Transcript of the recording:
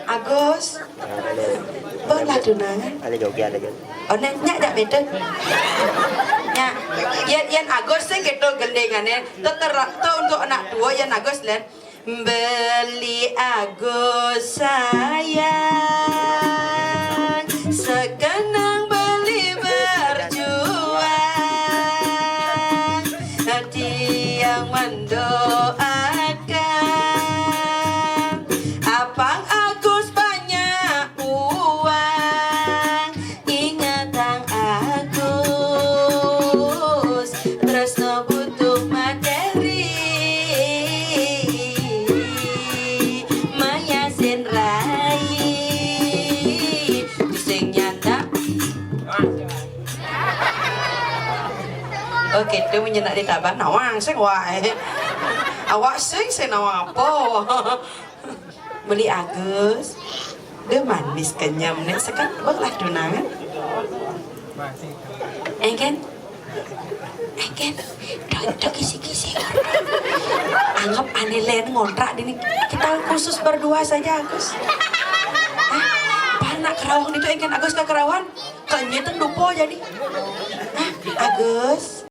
Agus. Belah tunangan. Ada joget ada. Oh nek dak beda. Nya, yen Agus sing gitu gendengane tetep untuk anak dua yen Agus len beli Agus sayang sekenang beli berjuang hati yang mendoakan Apang Agus banyak uang ingatan Agus tresno butuh materi mayasin rai sing nyata oke itu menyenak di tabah nawang sing wae awak sing nawang apa beli Agus dia manis kenyam nih sekarang belah tunangan engken do kisi-kisi anggap aneh lain ngontrak ini kita khusus berdua saja Agus panak kerawang itu engken Agus ke kerawan kenyeten dupo jadi Agus